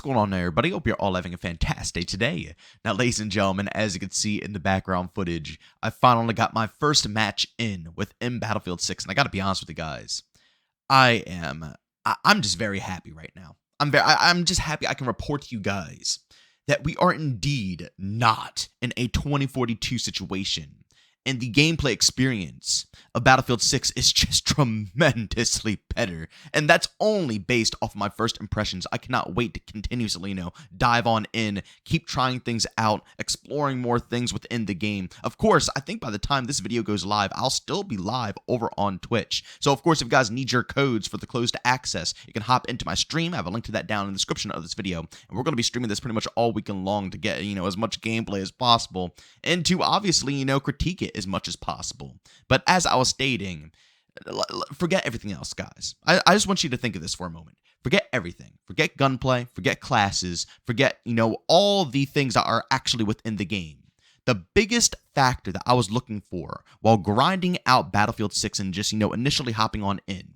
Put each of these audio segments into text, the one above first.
going on there, everybody? Hope you're all having a fantastic day today. Now, ladies and gentlemen, as you can see in the background footage, I finally got my first match in within Battlefield 6, and I gotta be honest with you guys, I'm just very happy right now. I'm just happy I can report to you guys that we are indeed not in a 2042 situation. And the gameplay experience of Battlefield 6 is just tremendously better. And that's only based off of my first impressions. I cannot wait to continuously, dive on in, keep trying things out, exploring more things within the game. Of course, I think by the time this video goes live, I'll still be live over on Twitch. So, of course, if you guys need your codes for the closed access, you can hop into my stream. I have a link to that down in the description of this video. And we're going to be streaming this pretty much all weekend long to get, as much gameplay as possible. And to obviously, critique it as much as possible. But as I was stating, forget everything else, guys. I just want you to think of this for a moment. Forget everything. Forget gunplay, forget classes, forget, all the things that are actually within the game. The biggest factor that I was looking for while grinding out Battlefield 6 and just, initially hopping on in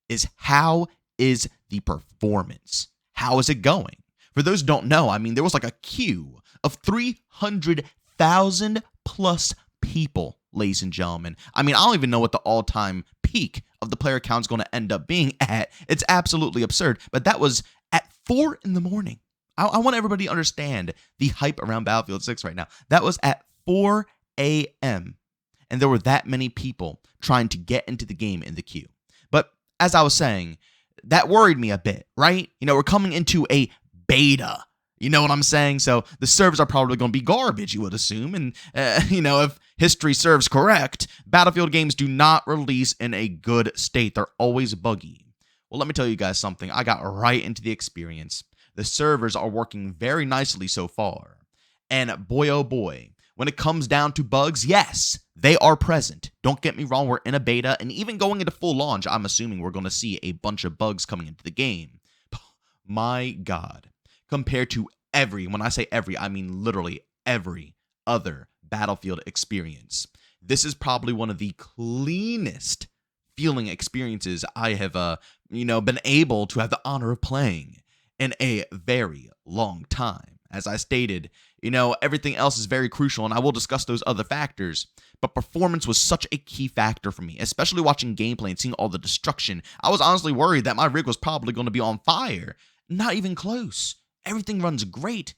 is how is the performance? How is it going? For those who don't know, there was like a queue of 300,000 plus people, ladies and gentlemen. I don't even know what the all-time peak of the player count is going to end up being at. It's absolutely absurd. But that was at 4 in the morning. I want everybody to understand the hype around Battlefield 6 right now. That was at 4 a.m. And there were that many people trying to get into the game in the queue. But as I was saying, that worried me a bit, right? We're coming into a beta. You know what I'm saying? So the servers are probably going to be garbage, you would assume. And, if history serves correct, Battlefield games do not release in a good state. They're always buggy. Well, let me tell you guys something. I got right into the experience. The servers are working very nicely so far. And boy, oh boy, when it comes down to bugs, yes, they are present. Don't get me wrong, we're in a beta. And even going into full launch, I'm assuming we're going to see a bunch of bugs coming into the game. My God. Compared to when I say every, I mean literally every other Battlefield experience. This is probably one of the cleanest feeling experiences I have, been able to have the honor of playing in a very long time. As I stated, everything else is very crucial, and I will discuss those other factors, but performance was such a key factor for me, especially watching gameplay and seeing all the destruction. I was honestly worried that my rig was probably going to be on fire. Not even close. Everything runs great.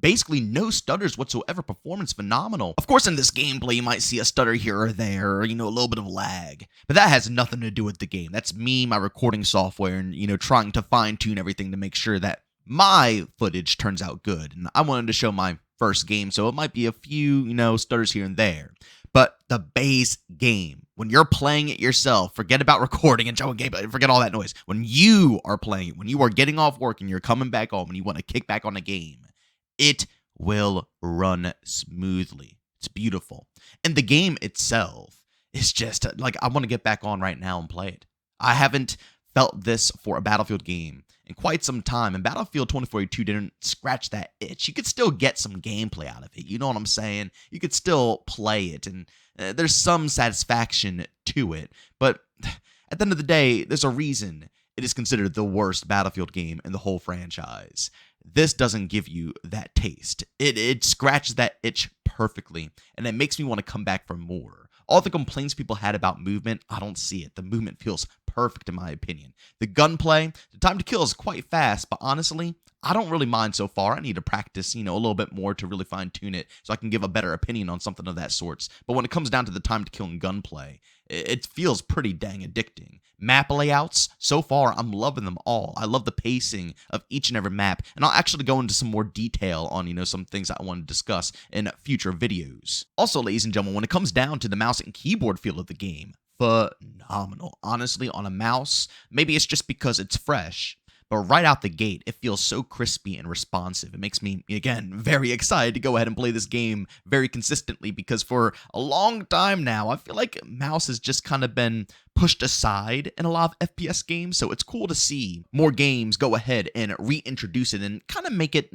Basically no stutters whatsoever. Performance phenomenal. Of course, in this gameplay, you might see a stutter here or there, or, a little bit of lag. But that has nothing to do with the game. That's me, my recording software, and, trying to fine-tune everything to make sure that my footage turns out good. And I wanted to show my first game, so it might be a few, stutters here and there. But the base game, when you're playing it yourself, forget about recording and showing gameplay, forget all that noise. When you are playing it, when you are getting off work and you're coming back home and you want to kick back on a game, it will run smoothly. It's beautiful. And the game itself is just like, I want to get back on right now and play it. I haven't felt this for a Battlefield game in quite some time, and Battlefield 2042 didn't scratch that itch. You could still get some gameplay out of it, you know what I'm saying? You could still play it, and there's some satisfaction to it, but at the end of the day, there's a reason it is considered the worst Battlefield game in the whole franchise. This doesn't give you that taste. It scratches that itch perfectly, and it makes me want to come back for more. All the complaints people had about movement, I don't see it. The movement feels perfect in my opinion. The gunplay, the time to kill is quite fast, but honestly, I don't really mind so far. I need to practice, a little bit more to really fine-tune it so I can give a better opinion on something of that sorts. But when it comes down to the time to kill and gunplay, it feels pretty dang addicting. Map layouts, so far, I'm loving them all. I love the pacing of each and every map, and I'll actually go into some more detail on, some things that I want to discuss in future videos. Also, ladies and gentlemen, when it comes down to the mouse and keyboard feel of the game, phenomenal. Honestly, on a mouse, maybe it's just because it's fresh, but right out the gate, it feels so crispy and responsive. It makes me, again, very excited to go ahead and play this game very consistently, because for a long time now, I feel like mouse has just kind of been pushed aside in a lot of FPS games, so it's cool to see more games go ahead and reintroduce it and kind of make it,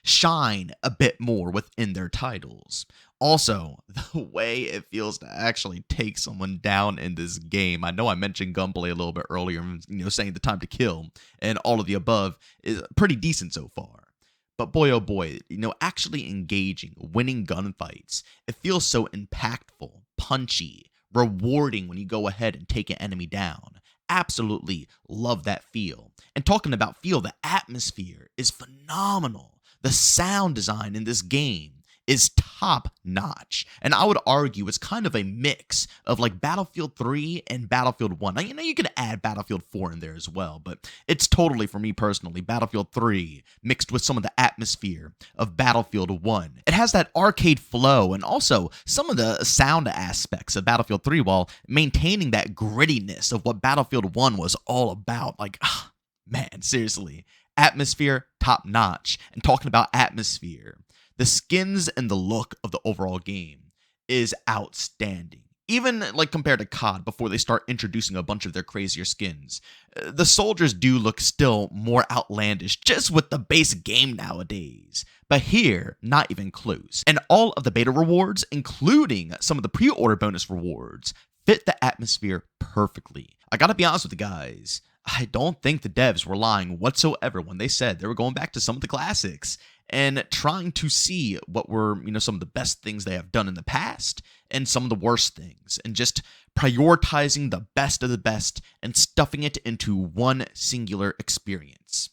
shine a bit more within their titles. Also, the way it feels to actually take someone down in this game. I know I mentioned gunplay a little bit earlier, saying the time to kill and all of the above is pretty decent so far. But boy, oh boy, actually engaging, winning gunfights, it feels so impactful, punchy, rewarding when you go ahead and take an enemy down. Absolutely love that feel. And talking about feel, the atmosphere is phenomenal. The sound design in this game is top notch. And I would argue it's kind of a mix of like Battlefield 3 and Battlefield 1. Now, you can add Battlefield 4 in there as well, but it's totally, for me personally, Battlefield 3 mixed with some of the atmosphere of Battlefield 1. It has that arcade flow and also some of the sound aspects of Battlefield 3 while maintaining that grittiness of what Battlefield 1 was all about. Like, man, seriously, atmosphere top notch. And talking about atmosphere, the skins and the look of the overall game is outstanding. Even like compared to COD before they start introducing a bunch of their crazier skins, the soldiers do look still more outlandish just with the base game nowadays. But here, not even close. And all of the beta rewards, including some of the pre-order bonus rewards, fit the atmosphere perfectly. I gotta be honest with you guys, I don't think the devs were lying whatsoever when they said they were going back to some of the classics and trying to see what were, some of the best things they have done in the past and some of the worst things, and just prioritizing the best of the best and stuffing it into one singular experience.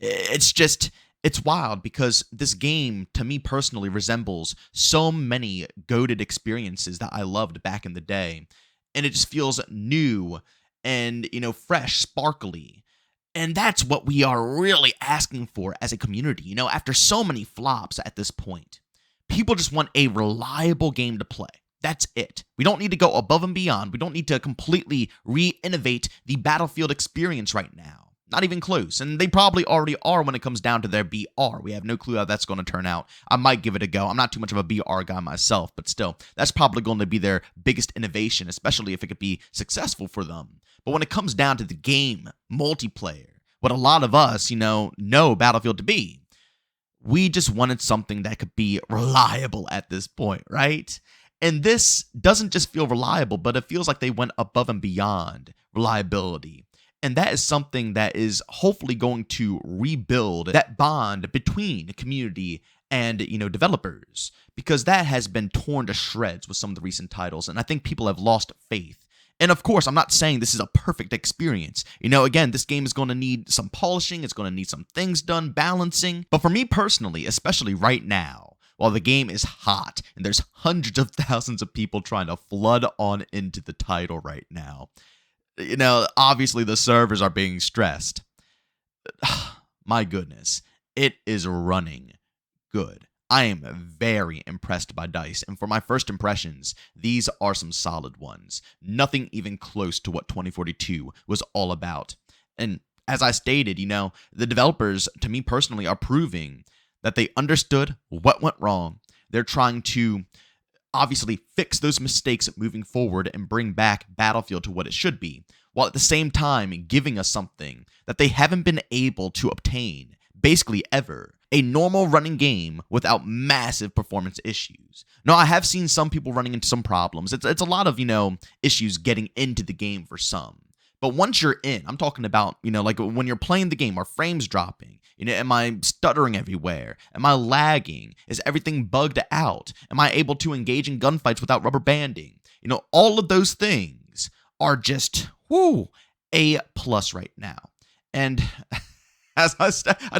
It's wild because this game, to me personally, resembles so many goated experiences that I loved back in the day, and it just feels new and, fresh, sparkly. And that's what we are really asking for as a community, after so many flops at this point. People just want a reliable game to play. That's it. We don't need to go above and beyond. We don't need to completely re-innovate the Battlefield experience right now. Not even close. And they probably already are when it comes down to their BR. We have no clue how that's going to turn out. I might give it a go. I'm not too much of a BR guy myself, but still, that's probably going to be their biggest innovation, especially if it could be successful for them. But when it comes down to the game, multiplayer, what a lot of us, know Battlefield to be, we just wanted something that could be reliable at this point, right? And this doesn't just feel reliable, but it feels like they went above and beyond reliability. And that is something that is hopefully going to rebuild that bond between the community and, developers, because that has been torn to shreds with some of the recent titles. And I think people have lost faith. And of course, I'm not saying this is a perfect experience. Again, this game is going to need some polishing. It's going to need some things done, balancing. But for me personally, especially right now, while the game is hot and there's hundreds of thousands of people trying to flood on into the title right now, obviously the servers are being stressed. My goodness, it is running good. I am very impressed by DICE, and for my first impressions, these are some solid ones. Nothing even close to what 2042 was all about. And as I stated, the developers, to me personally, are proving that they understood what went wrong. They're trying to obviously fix those mistakes moving forward and bring back Battlefield to what it should be, while at the same time giving us something that they haven't been able to obtain, basically ever. A normal running game without massive performance issues. Now, I have seen some people running into some problems. It's a lot of, issues getting into the game for some. But once you're in, I'm talking about, like when you're playing the game, are frames dropping? Am I stuttering everywhere? Am I lagging? Is everything bugged out? Am I able to engage in gunfights without rubber banding? All of those things are just, A+ right now. And I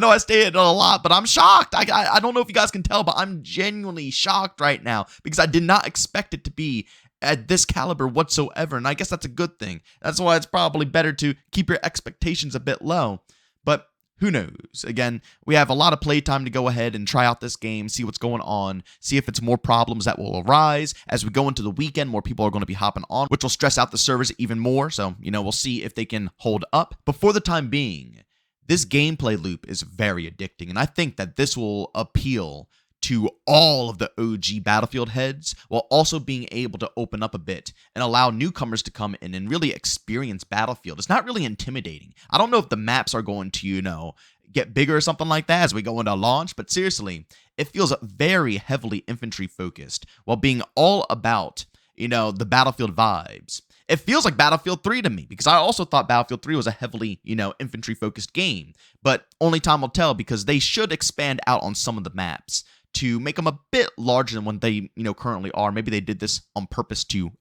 know I say it a lot, but I'm shocked. I don't know if you guys can tell, but I'm genuinely shocked right now because I did not expect it to be at this caliber whatsoever, and I guess that's a good thing. That's why it's probably better to keep your expectations a bit low, but who knows? Again, we have a lot of playtime to go ahead and try out this game, see what's going on, see if it's more problems that will arise. As we go into the weekend, more people are going to be hopping on, which will stress out the servers even more, so, we'll see if they can hold up. But for the time being, this gameplay loop is very addicting, and I think that this will appeal to all of the OG Battlefield heads, while also being able to open up a bit and allow newcomers to come in and really experience Battlefield. It's not really intimidating. I don't know if the maps are going to, get bigger or something like that as we go into launch, but seriously, it feels very heavily infantry focused while being all about, the Battlefield vibes. It feels like Battlefield 3 to me, because I also thought Battlefield 3 was a heavily, infantry-focused game. But only time will tell, because they should expand out on some of the maps to make them a bit larger than what they, currently are. Maybe they did this on purpose to,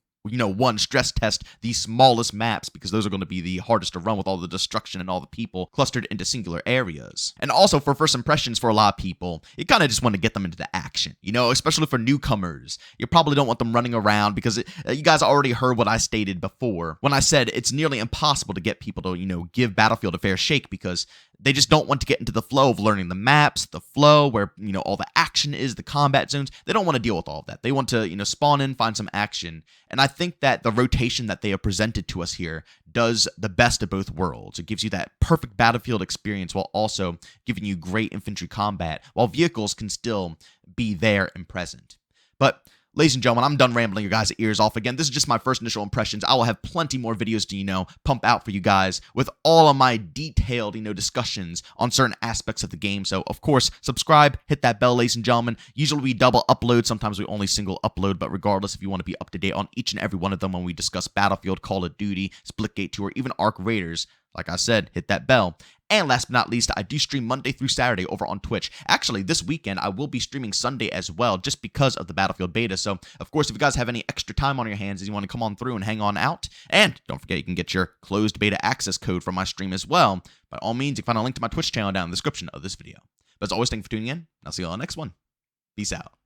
stress test the smallest maps, because those are going to be the hardest to run with all the destruction and all the people clustered into singular areas. And also for first impressions for a lot of people, you kind of just want to get them into the action, especially for newcomers. You probably don't want them running around, because you guys already heard what I stated before when I said it's nearly impossible to get people to, give Battlefield a fair shake, because they just don't want to get into the flow of learning the maps, the flow where, all the action is, the combat zones. They don't want to deal with all of that. They want to, spawn in, find some action. And I think that the rotation that they have presented to us here does the best of both worlds. It gives you that perfect Battlefield experience while also giving you great infantry combat, while vehicles can still be there and present. But ladies and gentlemen, I'm done rambling your guys' ears off again. This is just my first initial impressions. I will have plenty more videos to, pump out for you guys with all of my detailed, discussions on certain aspects of the game. So, of course, subscribe, hit that bell, ladies and gentlemen. Usually we double upload. Sometimes we only single upload. But regardless, if you want to be up to date on each and every one of them when we discuss Battlefield, Call of Duty, Splitgate 2, or even Arc Raiders, like I said, hit that bell. And last but not least, I do stream Monday through Saturday over on Twitch. Actually, this weekend, I will be streaming Sunday as well, just because of the Battlefield beta. So, of course, if you guys have any extra time on your hands and you want to come on through and hang on out, and don't forget, you can get your closed beta access code for my stream as well. By all means, you can find a link to my Twitch channel down in the description of this video. But as always, thank you for tuning in, and I'll see you all on the next one. Peace out.